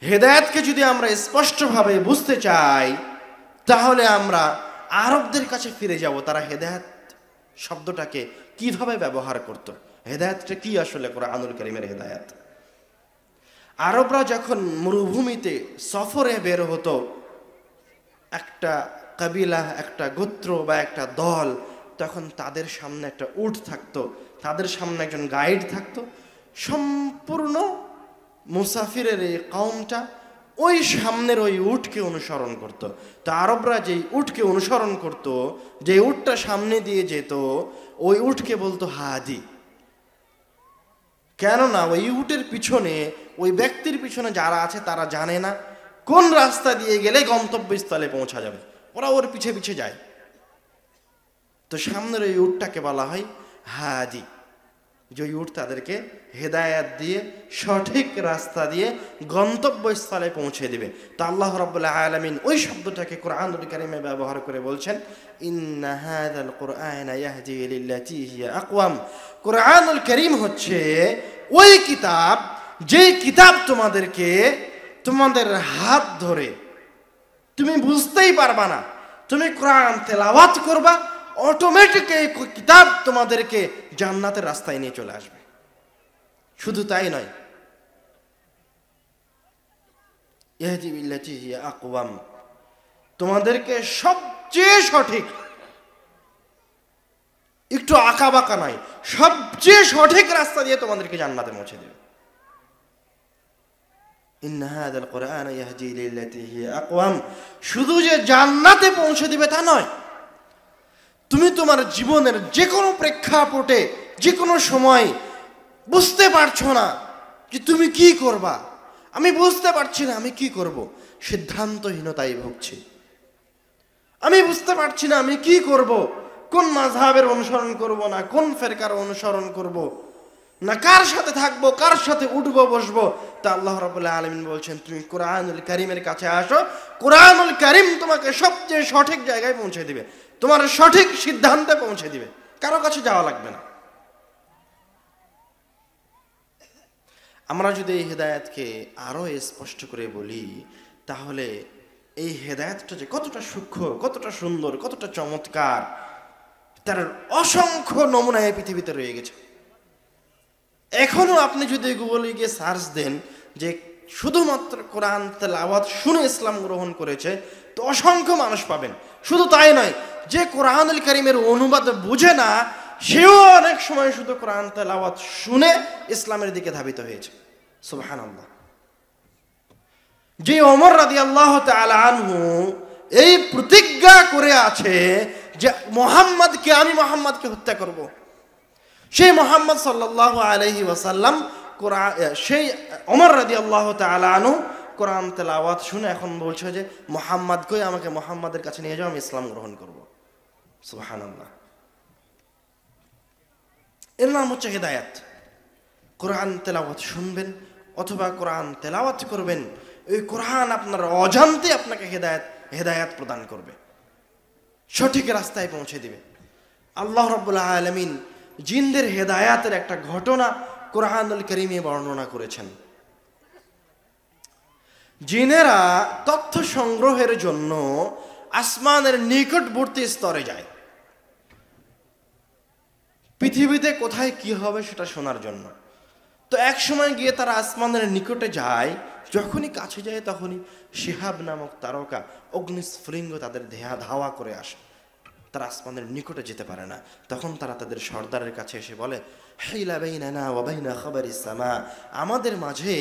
হেদায়েতকে যদি আমরা স্পষ্টভাবে বুঝতে চাই তাহলে আমরা আরবদের কাছে ফিরে যাব। তারা হেদায়েত শব্দটাকে কিভাবে ব্যবহার করত, হেদায়েতটা কি আসলে কোরআনুল কারীমের হেদায়েত। আরবরা যখন মরুভূমিতে সফরে বের হতো, একটা কাবিলা, একটা গোত্র বা একটা দল, তখন তাদের সামনে একটা উট থাকতো, তাদের সামনে একজন গাইড থাকতো। সম্পূর্ণ মুসাফিরের এই কওমটা ওই সামনের ওই উটকে অনুসরণ করত। তো আরবরা যেই উটকে অনুসরণ করত, যে উটটা সামনে দিয়ে যেত, ওই উটকে বলতো হাদি। কেননা ওই উটের পিছনে, ওই ব্যক্তির পিছনে যারা আছে তারা জানে না কোন রাস্তা দিয়ে গেলে গন্তব্যস্থলে পৌঁছা যাবে, ওরা ওর পিছে পিছে যায়। তো সামনের ওই উটটাকে বলা হয় হাদি, যে ওই উট তাদেরকে হেদায়েত দিয়ে সঠিক রাস্তা দিয়ে গন্তব্যস্থলে পৌঁছে দিবে। তা আল্লাহ রাব্বুল আলামিন ওই শব্দটাকে কোরআনুল কারীমে ব্যবহার করে বলছেন, ইন্না হাযাল কুরআনা ইয়াহদি লিল্লাতী হিয়া আকওয়াম। কোরআনুল কারীম হচ্ছে ওই কিতাব, যেই কিতাব তোমাদেরকে তোমাদের হাত ধরে, তুমি বুঝতেই পারবা না, তুমি কোরআন তেলাওয়াত করবা, অটোমেটিক এই কিতাব তোমাদেরকে জান্নাতের রাস্তায় নিয়ে চলে আসবে। শুধু তাই নয়, ইয়াহদি বিল্লাতী হিয়া আকওয়াম, তোমাদেরকে সবচেয়ে সঠিক, একটু আঁকা বাঁকা নয়, সবচেয়ে সঠিক রাস্তা দিয়ে তোমাদেরকে জান্নাতে পৌঁছে দেবে। ইন্না হাযাল কুরআনা ইয়াহদি লিল্লাতী হিয়া আকওয়াম, শুধু যে জান্নাতে পৌঁছে দিবে তা নয়, তুমি তোমার জীবনের যে কোনো প্রেক্ষাপটে, যে কোনো সময় বুঝতে পারছো না যে তুমি কি করবা, আমি বুঝতে পারছি না আমি কি করব, সিদ্ধান্তহীনতায় ভুগছি, আমি বুঝতে পারছি না আমি কি করব, কোন মাযহাবের অনুসরণ করব না কোন ফেরকার অনুসরণ করব, না কার সাথে থাকবো, কার সাথে উঠবো বসবো। তা আল্লাহ রাব্বুল আলামিন বলছেন, তুমি কোরআনুল কারীমের কাছে আসো, কোরআনুল কারীম তোমাকে সবচেয়ে সঠিক জায়গায় পৌঁছে দিবে, তোমার সঠিক সিদ্ধান্তে পৌঁছে দিবে, কারো কাছে যাওয়া লাগবে না। আমরা যদি এই হেদায়েতকে আরো স্পষ্ট করে বলি, তাহলে এই হেদায়েতটা যে কতটা সূক্ষ্ম, কতটা সুন্দর, কতটা চমৎকার, তার অসংখ্য নমুনা এই পৃথিবীতে রয়ে গেছে। এখনো আপনি যদি গুগলে গিয়ে সার্চ দেন যে শুধুমাত্র কোরআন তেলাওয়াত শুনে ইসলাম গ্রহণ করেছে, তো অসংখ্য মানুষ পাবেন। শুধু তাই নয়, যে কোরআনুল কারীমের অনুবাদ বুঝে না, সেও অনেক সময় শুধু কোরআন তেলাওয়াত শুনে ইসলামের দিকে ধাবিত হয়েছে। সুবহানাল্লাহ। যে ওমর রাদিয়াল্লাহু তাআলা আনহু এই প্রতিজ্ঞা করে আছে যে আমি মুহাম্মদকে হত্যা করব, সেই মুহাম্মদ সাল্লাল্লাহু আলাইহি ওয়াসাল্লাম সেই ওমর রাদিয়াল্লাহু তাআলা আনহু কোরআন তেলাওয়াত শুনে এখন বলছে যে মুহাম্মদ কই, আমাকে মুহাম্মাদের কাছে নিয়ে যাও, আমি ইসলাম গ্রহণ করব। সুবহানাল্লাহ। এর নাম হচ্ছে হেদায়েত। কোরআন তেলাওয়াত শুনবেন অথবা কোরআন তেলাওয়াত করবেন, এই কোরআন আপনার অজান্তে আপনাকে হেদায়েত প্রদান করবে, সঠিক রাস্তায় পৌঁছে দিবে। আল্লাহ রাব্বুল আলামিন জিনদের হেদায়াতের একটা ঘটনা কোরআনুল কারীমে বর্ণনা করেছেন। জিনেরা তথ্য সংগ্রহের জন্য আসমানের নিকটবর্তী স্তরে যায়, পৃথিবীতে কোথায় কি হবে সেটা শোনার জন্য। তো এক সময় গিয়ে তারা আসমানের নিকটে যায়, যখনই কাছে যায় তখনই শিহাব নামক তারকা অগ্নিস্ফুলিঙ্গ তাদের ধাওয়া করে আসে, তারা আসমানের নিকটে যেতে পারে না। তখন তারা তাদের সর্দারের কাছে এসে বলে, হাইলা বাইনানা ওয়া বাইনা খাবারিস সামা, আমাদের মাঝে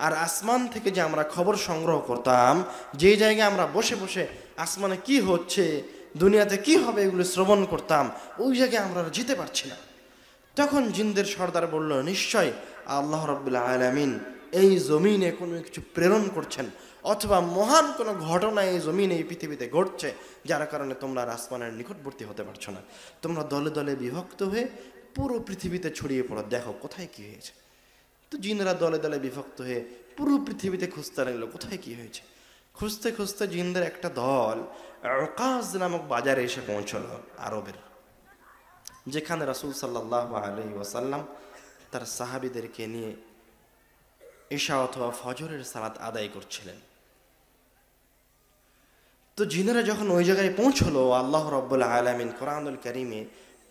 আর আসমান থেকে যে আমরা খবর সংগ্রহ করতাম, যে জায়গায় আমরা বসে বসে আসমানে কি হচ্ছে, দুনিয়াতে কি হবে এগুলো শ্রবণ করতাম, ওই জায়গায় আমরা যেতে পারছি না। তখন জিনদের সর্দার বলল, নিশ্চয় আল্লাহ রাব্বুল আলামিন এই জমিনে কোনো কিছু প্রেরণ করছেন, অথবা মহান কোনো ঘটনা এই জমিনে, এই পৃথিবীতে ঘটছে, যার কারণে তোমরা আসমানের নিকটবর্তী হতে পারছো না। তোমরা দলে দলে বিভক্ত হয়ে পুরো পৃথিবীতে ছড়িয়ে পড়ো, দেখো কোথায় কি হয়েছে। তো জিনরা দলে দলে বিভক্ত হয়ে পুরো পৃথিবীতে খুঁজতে লাগলো কোথায় কি হয়েছে। খুঁজতে খুঁজতে জিনদের একটা দল উকাজ নামক বাজারে এসে পৌঁছলো, আরবের, যেখানে রাসূল সাল্লাল্লাহু আলাইহি ওয়াসাল্লাম তার সাহাবীদেরকে নিয়ে ঈশা অথবা ফজরের সালাত আদায় করছিলেন। তো জিনেরা যখন ওই জায়গায় পৌঁছলো, আল্লাহ রাব্বুল আলামিন কোরআনুল কারীমে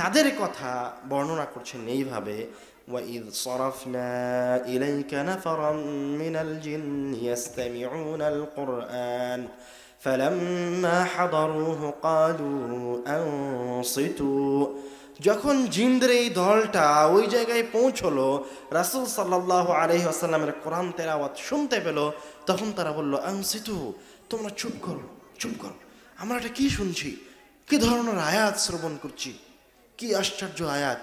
তাদের কথা বর্ণনা করছেন এইভাবে, وَإِذْ صَرَفْنَا إِلَيْكَ نَفَرًا مِنَ الْجِنِّ يَسْتَمِعُونَ الْقُرْآنَ فَلَمَّا حَضَرُوهُ قَالُوا أَنصِتُوا। যখন জিনদের এই দলটা ওই জায়গায় পৌঁছলো, রাসূল সাল্লাল্লাহু আলাইহি ওয়াসাল্লামের কোরআন তেলাওয়াত শুনতে পেল, তখন তারা বলল আনসিতু, তোমরা চুপ করো, চুপ করো, আমরা এটা কি শুনছি, কি ধরনের আয়াত শ্রবণ করছি, কি আশ্চর্য আয়াত।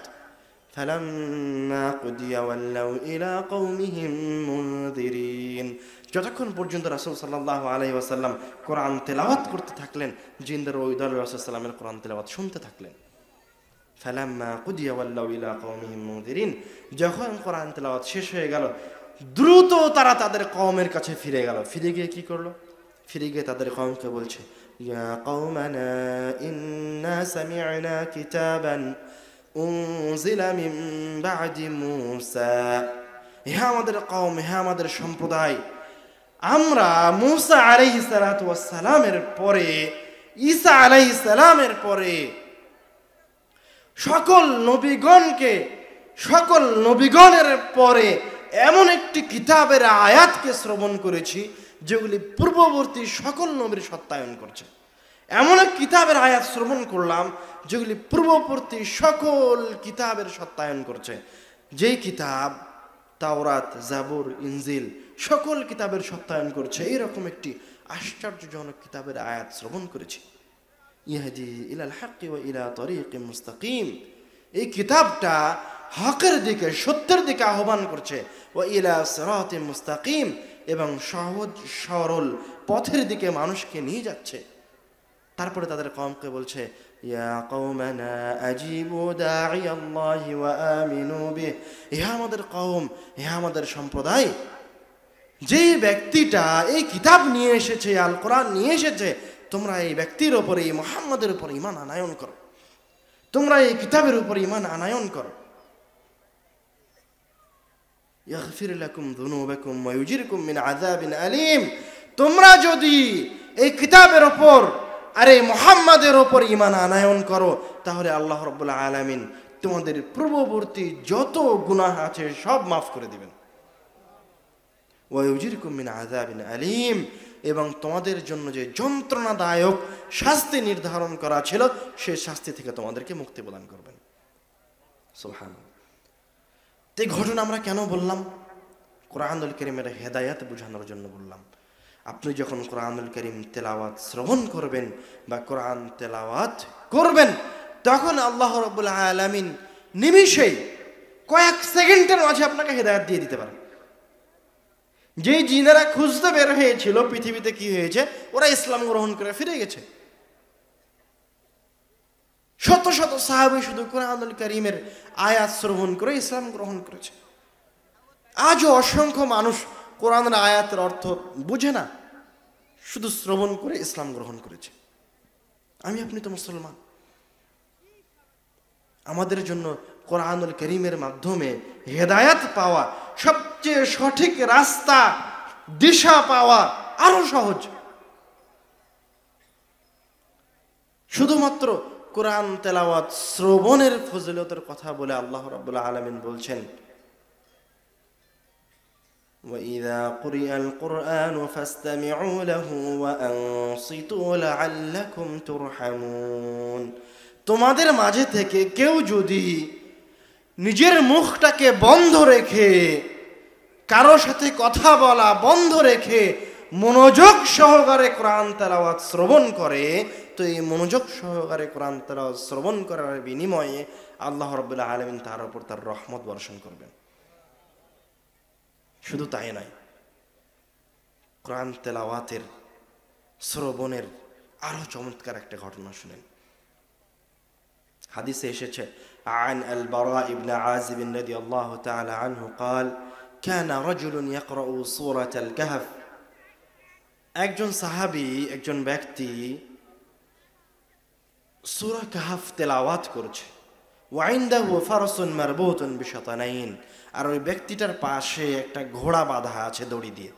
ফালাম্মা কুদিয়া ওয়াল্লাউ ইলা কওমিহিম মুনযিরিন। যতক্ষণ পর্যন্ত রাসূল সাল্লাল্লাহু আলাইহি ওয়াসাল্লাম কোরআন তেলাওয়াত করতে থাকলেন, জিনদের ওই দল রাসূল সাল্লাল্লাহু আলাইহি ওয়াসাল্লামের কোরআন তেলাওয়াত শুনতে থাকলেন। ফালাম্মা কুদিয়া ওয়াল্লাউ ইলা কওমিহিম মুনযিরিন, যখন কোরআন তেলাওয়াত শেষ হয়ে গেল, দ্রুত তারা তাদের কওমের কাছে ফিরে গেল। ফিরে গিয়ে কি করলো? ফিরে গিয়ে তাদের কওমকে বলছে, ইয়া কওমানা ইন্না সামি'না কিতাবান উনজিলা মিন বা'দি মূসা। হে আমাদের কওম, হে আমাদের সম্প্রদায়, আমরা মূসা আলাইহিস সালাতু ওয়াস সালামের পরে, ঈসা আলাইহিস সালামের পরে সকল নবীগণের পরে এমন একটি কিতাবের আয়াতকে শ্রবণ করেছি যেগুলি পূর্ববর্তী সকল নবীর সত্যায়ন করছে। এমন এক কিতাবের আয়াত শ্রবণ করলাম যেগুলি পূর্ববর্তী সকল কিতাবের সত্যায়ন করছে। যেই কিতাব তাওরাত, জাবুর, ইনজিল সকল কিতাবের সত্যায়ন করছে, এইরকম একটি আশ্চর্যজনক কিতাবের আয়াত শ্রবণ করেছি। ইহদি ইলাল হাক্কি ওয়া ইলা তরিকিম মুস্তাকিম, এই কিতাবটা হকের দিকে, সত্যের দিকে আহ্বান করছে। ওয়া ইলা সিরাতিম মুস্তাকিম, এবং সহজ সরল পথের দিকে মানুষকে নিয়ে যাচ্ছে। তারপরে তাদের কওমকে বলছে, ইয়া কওমানা আজিবু দাঈয়াল্লাহি ওয়া আমিনু বিহি। হে আমাদের কওম, হে আমাদের সম্প্রদায়, যেই ব্যক্তিটা এই কিতাব নিয়ে এসেছে, আল কোরআন নিয়ে এসেছে, তোমরা এই ব্যক্তির উপরে, এই মুহাম্মাদের উপর ঈমান আনায়ন করো, তোমরা এই কিতাবের উপর ঈমান আনায়ন করো। ইয়াগফির লাকুম যুনুবাকুম ওয়া ইউজিরকুম মিন আযাবিন আলীম। তোমরা যদি এই কিতাবের উপর আর এই মুহাম্মাদের উপর ঈমান আনায়ন করো, তাহলে আল্লাহ রাব্বুল আলামিন তোমাদের পূর্ববর্তী যত গুনাহ আছে সব মাফ করে দিবেন। ওয়া ইউজিরকুম মিন আযাবিন আলীম, এবং তোমাদের জন্য যে যন্ত্রণাদায়ক শাস্তি নির্ধারণ করা ছিল, সেই শাস্তি থেকে তোমাদেরকে মুক্তি প্রদান করবেন। সুবহানাল্লাহ। এই ঘটনা আমরা কেন বললাম? কোরআনুল কারীমের হেদায়েত বোঝানোর জন্য বললাম। আপনি যখন কোরআনুল কারীম তেলাওয়াত শ্রবণ করবেন বা কোরআন তেলাওয়াত করবেন, তখন আল্লাহ রাব্বুল আলামিন নিমিষেই, কয়েক সেকেন্ডের মাঝে আপনাকে হেদায়েত দিয়ে দিতে পারেন। যেই জিনেরা খুঁজতে বের হয়েছিল পৃথিবীতে কি হয়েছে, ওরা ইসলাম গ্রহণ করে ফিরে গেছে। শত শত সাহাবী শুধু কোরআনুল কারীমের আয়াত শ্রবণ করে ইসলাম গ্রহণ করেছে। আজও অসংখ্য মানুষ কোরআনের আয়াতের অর্থ বুঝে না, শুধু শ্রবণ করে ইসলাম গ্রহণ করেছে। আমি আপনি তো মুসলমান। আমাদের জন্য কোরআনুল কারীমের মাধ্যমে হেদায়েত পাওয়া, সবচেয়ে সঠিক রাস্তা, দিশা পাওয়া আরো সহজ। শুধুমাত্র কোরআন তেলাওয়াত শ্রবণের ফজিলতের কথা বলে আল্লাহ রাব্বুল আলামিন বলছেন, وَإِذَا قُرِئَ الْقُرْآنُ فَاسْتَمِعُوا لَهُ وَأَنصِتُوا لَعَلَّكُمْ تُرْحَمُونَ। তোমাদের মাঝে থেকে কেউ যদি নিজের মুখটাকে বন্ধ রেখে, কারো সাথে কথা বলা বন্ধ রেখে মনোযোগ সহকারে কোরআন তেলাওয়াত শ্রবণ করে, তো এই মনোযোগ সহকারে কোরআন তেলাওয়াত শ্রবণ করার বিনিময়ে আল্লাহ রাব্বুল আলামিন তার উপর তার রহমত বর্ষণ করবেন। শুধু তাই নয়, কোরআন তেলাওয়াতের শ্রবণের আরো চমৎকার একটা ঘটনা শুনেন। হাদিসে এসেছে, عن البراء بن عازب رضي الله تعالى عنه قال كان رجل يقرأ سورة الكهف। একজন সাহাবী, একজন ব্যক্তি সূরা কাহফ তেলাওয়াত করছে। ওয়াইন্দাহু ফারসুন মারবুতুন বিশাতানাইন, আর ওই ব্যক্তিটার পাশে একটা ঘোড়া বাঁধা আছে দড়ি দিয়ে।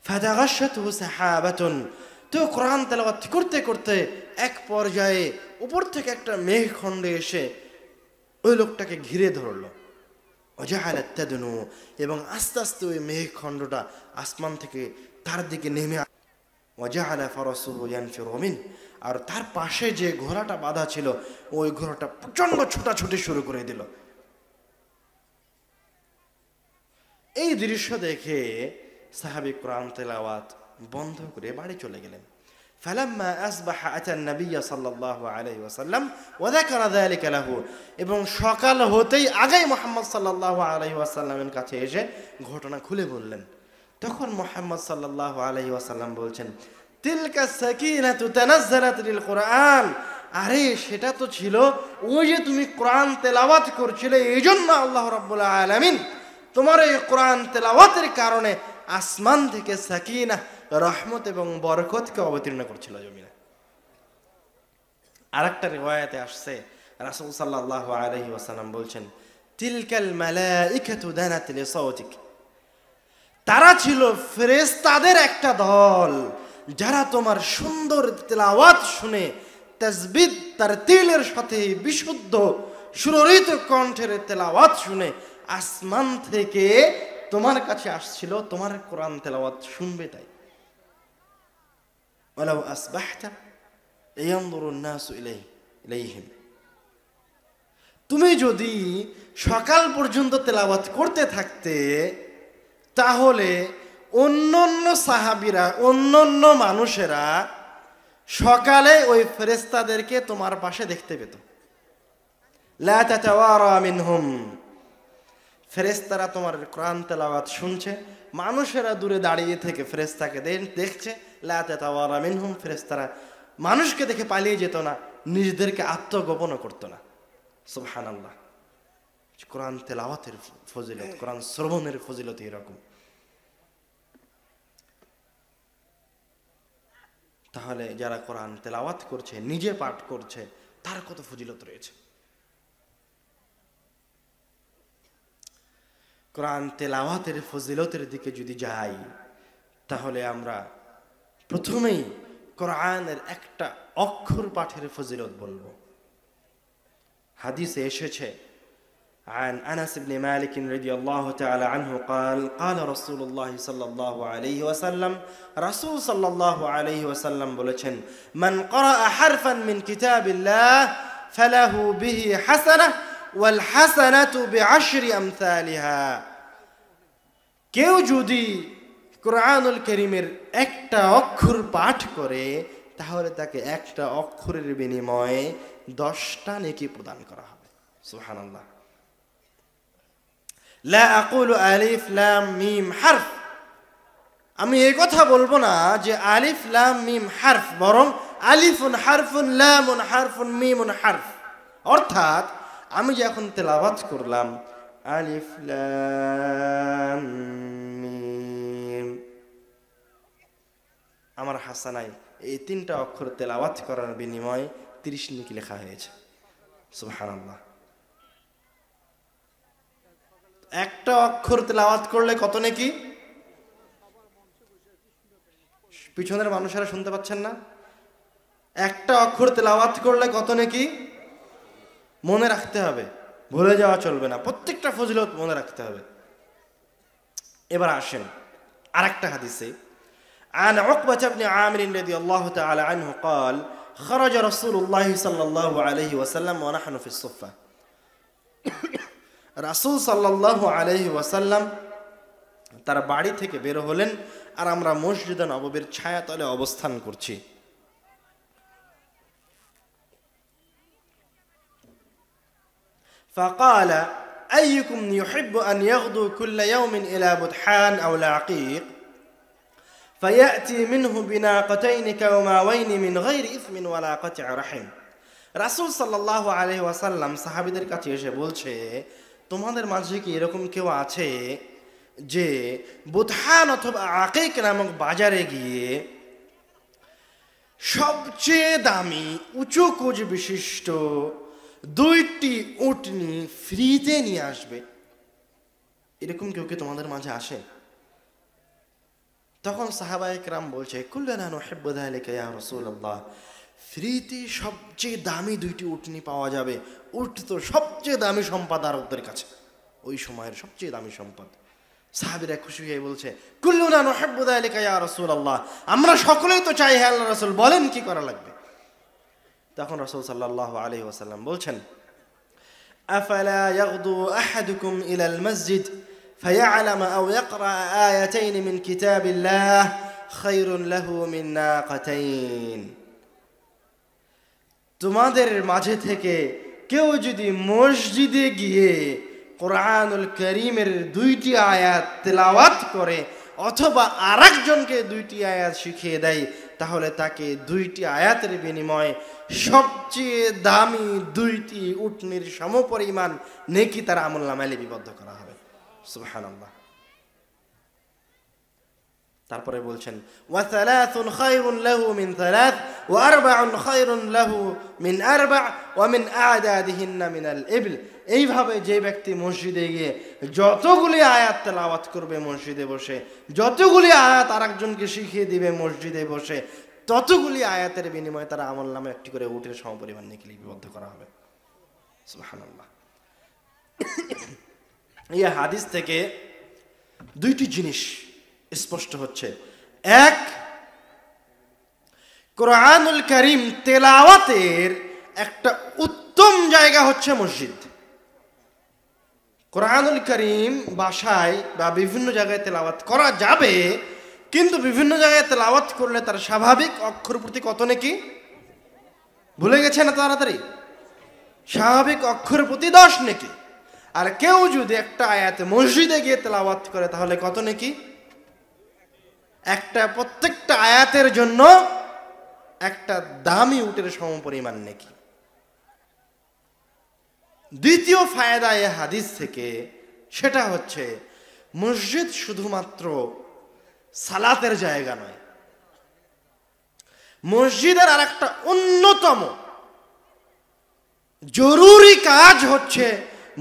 ফাতাগাশাতহু সাহাবাতুন, তো কোরআন তেলাওয়াত করতে করতে এক পর্যায়ে উপর থেকে একটা মেঘখণ্ড এসে ওই লোকটাকে ঘিরে ধরলো। ওয়াজাআলাত তাদনু, এবং আস্তে আস্তে ওই মেঘখণ্ডটা আসমান থেকে তার দিকে নেমে, ওয়াজাআলা ফারাসুহু ইয়ানফিরু মিন, আর তার পাশে যে ঘোড়াটা বাঁধা ছিল ওই ঘোড়াটা প্রচন্ড ছোটাছুটি শুরু করে দিল। এই দৃশ্য দেখে সাহাবী কোরআন তেলাওয়াত বন্ধ করে বাড়ি চলে গেলেন। ফালাম্মা আসবাহা আতা নবী সাল্লাল্লাহু আলাইহি ওয়াসাল্লাম ওয়া যাকারা যালিকা লাহু, এবং সকাল হতেই আগেই মুহাম্মদ সাল্লাল্লাহু আলাইহি ওয়াসাল্লামের কাছে এসে ঘটনা খুলে বললেন। তখন মুহাম্মদ সাল্লাল্লাহু আলাইহি ওয়াসাল্লাম বলছেন, তিলকা সাকিনাতু তানাজ্জালাত লিল কোরআন, আরে সেটা তো ছিল ওই যে তুমি কোরআন তেলাওয়াত করছিলে, এইজন্য আল্লাহ রাব্বুল আলামিন তোমার এই কোরআন তেলাওয়াতের কারণে আসমান থেকে সাকিনা, রহমত এবং বরকতকে অবতীর্ণ করছিল জমিনে। আরেকটা রিওয়ায়াতে আসছে, রাসূল সাল্লাল্লাহু আলাইহি ওয়াসাল্লাম বলছেন, তিলকাল মালাইকাতু দানাত লিসাউতিক, তারা ছিল ফেরেশতাদের একটা দল যারা তোমার সুন্দর তেলাওয়াত শুনে তাসবিহ তারতিলের সাথে বিশুদ্ধ সুররিত কণ্ঠের তেলাওয়াত শুনে আসমান থেকে তোমার কাছে আসছিল, তোমার কোরআন তেলাওয়াত শুনবে তাই। ওয়ালাউ আসবাহতা ইয়ানজুরুন নাসু ইলাইহিম, তুমি যদি সকাল পর্যন্ত তেলাওয়াত করতে থাকতে তাহলে অন্যান্য সাহাবীরা, অন্যান্য মানুষেরা সকালে ওই ফেরেশতাদেরকে তোমার পাশে দেখতে পেত। লা তাতাওয়ারা মিনহুম, ফেরেশতারা তোমার কোরআন তেলাওয়াত শুনছে, মানুষেরা দূরে দাঁড়িয়ে থেকে ফেরেশতাকে দেখছে। লা তাতাওয়ারা মিনহুম, ফেরেশতারা মানুষকে দেখে পালিয়ে যেত না, নিজেদেরকে আত্মগোপনও করতো না। সুবহানাল্লাহ, কোরআন তেলাওয়াতের ফজিলত, কোরআন শ্রবণের ফজিলত এরকম। তাহলে যারা কোরআন তেলাওয়াত করছে, নিজে পাঠ করছে, তার কত ফজিলত রয়েছে। কোরআন তেলাওয়াতের ফজিলতের দিকে যদি যাই তাহলে আমরা প্রথমেই কোরআনের একটা অক্ষর পাঠের ফজিলত বলবো। হাদিসে এসেছে, عن أنس بن مالك رضي الله تعالى عنه قال قال رسول الله صلى الله عليه وسلم, رسول صلى الله عليه وسلم বলেছেন, من قرأ حرفا من كتاب الله فله به حسنة والحسنة بعشر أمثالها, কেউ যদি কোরআনুল কারীমের একটা অক্ষর পাঠ করে তাহলে তাকে একটা অক্ষরের বিনিময়ে 10টা নেকি প্রদান করা হবে। সুবহানাল্লাহ। লা আকুলু আলিফ লাম মিম হারফ, আমি এই কথা বলবো না যে আলিফ লাম মিম হারফ, বরং আলিফুন হারফুন লামুন হারফুন মিমুন হারফ, অর্থাৎ আমি যখন তেলাওয়াত করলাম আলিফ লাম মিম, আমার হাসানায় এই 3টা অক্ষর তেলাওয়াত করার বিনিময়ে 30 নেকি লেখা হয়েছে। সুবহানাল্লাহ। একটা অক্ষর তেলাওয়াত করলে কত নেকি? পিছনের মানুষেরা শুনতে পাচ্ছেন না? একটা অক্ষর তেলাওয়াত করলে কত নেকি? মনে রাখতে হবে, ভুলে যাওয়া চলবে না, প্রত্যেকটা ফজিলত মনে রাখতে হবে। এবার আসেন আরেকটা হাদিসে, عن عقبة بن عامر رضي الله تعالى عنه قال خرج رسول الله صلى الله عليه وسلم ونحن في الصفة, রাসূল সাল্লাল্লাহু আলাইহি ওয়াসাল্লাম তার বাড়ি থেকে বের হলেন আর আমরা মসজিদে নববীর ছায়াতলে অবস্থান করছি। فقال أيكم يحب أن يغدو كل يوم إلى بطحان أو العقيق فيأتي منه بناقتين كوماوين من غير إثم ولا قطع رحم, রাসূল সাল্লাল্লাহু আলাইহি ওয়াসাল্লাম সাহাবীদের কাছে এসে বলছে, তোমাদের মাঝে কি এরকম কেউ আছে যে বুতহান অথবা আকিক নামক বাজারে গিয়ে সবচেয়ে দামি উঁচু কোজ বিশিষ্ট 2টি উটনি ফ্রিতে নিয়ে আসবে, এরকম কেউ কি তোমাদের মাঝে আসে? তখন সাহাবায়ে কেরাম বলছে, কুল্লুনা নুহিব্বু যালিকা ইয়া রাসূলুল্লাহ, ফ্রিতে সবচেয়ে দামি 2টি উটনি পাওয়া যাবে। উট তো সবচেয়ে দামি সম্পদ আরবদের কাছে, ওই সময়ের সবচেয়ে দামি সম্পদ। সাহাবীরা খুশি হয়ে বলছে, কুল্লুনা নুহিব্বু যালিকা ইয়া রাসূলুল্লাহ, আমরা সকলেই তো চাই, হে আল্লাহর রাসূল বলেন কি করা লাগবে। তখন রাসূল সাল্লাল্লাহু আলাইহি ওয়াসাল্লাম বলছেন, আফালা ইয়াগদু আহাদুকুম ইলাল মসজিদ ফায়ালাম আও ইয়াকরা আয়াতাইন মিন কিতাবিল্লাহ খায়রুন লাহু মিন নাকাতাইন। তোমাদের মাঝে থেকে কেউ যদি মসজিদে গিয়ে কোরআনুল কারীমের 2টি আয়াত তেলাওয়াত করে অথবা আরেকজনকে 2টি আয়াত শিখিয়ে দেয়, তাহলে তাকে 2টি আয়াতের বিনিময়ে সবচেয়ে দামি 2টি উটনির সমপরিমাণ নেকি তার আমলনামায় লিপিবদ্ধ করা হবে। সুবহানাল্লাহ। তারপরে বলছেন, ওয়া সালাসুন খায়রুন লাহু মিন সালাস ওয়া আরবাউন খায়রুন লাহু মিন আরবা ওয়া মিন আ'দাদিহিন্না মিনাল ইবল। এইভাবে যে ব্যক্তি মসজিদে গিয়ে যতগুলি আয়াত তেলাওয়াত করবে মসজিদে বসে, যতগুলি আয়াত আরেকজনকে শিখিয়ে দিবে মসজিদে বসে, ততগুলি আয়াতের বিনিময়ে তার আমলনামে একটি করে উটের সমপরিমাণ নেকি লিপিবদ্ধ করা হবে। সুবহানাল্লাহ। এই হাদিস থেকে 2টি জিনিস স্পষ্ট হচ্ছে। এক, কোরআনুল কারীম তেলাওয়াতের একটা উত্তম জায়গা হচ্ছে মসজিদ। কোরআনুল কারীম বাসায় বা বিভিন্ন জায়গায় তেলাওয়াত করা যাবে, কিন্তু বিভিন্ন জায়গায় তেলাওয়াত করলে তার স্বাভাবিক অক্ষর প্রতি কত নেকি? ভুলে গেছে না তাড়াতাড়ি? স্বাভাবিক অক্ষর প্রতি 10 নেকি। আর কেউ যদি একটা আয়াত মসজিদে গিয়ে তেলাওয়াত করে তাহলে কত নেকি? একটা, প্রত্যেকটা আয়াতের জন্য একটা দামি উটের সমপরিমাণ নেকি। দ্বিতীয় ফায়দা এই হাদিস থেকে, সেটা হচ্ছে মসজিদ শুধুমাত্র সালাতের জায়গা নয়, মসজিদের আর একটা অন্যতম জরুরি কাজ হচ্ছে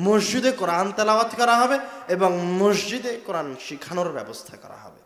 মসজিদে কোরআন তেলাওয়াত করা হবে এবং মসজিদে কোরআন শিখানোর ব্যবস্থা করা হবে।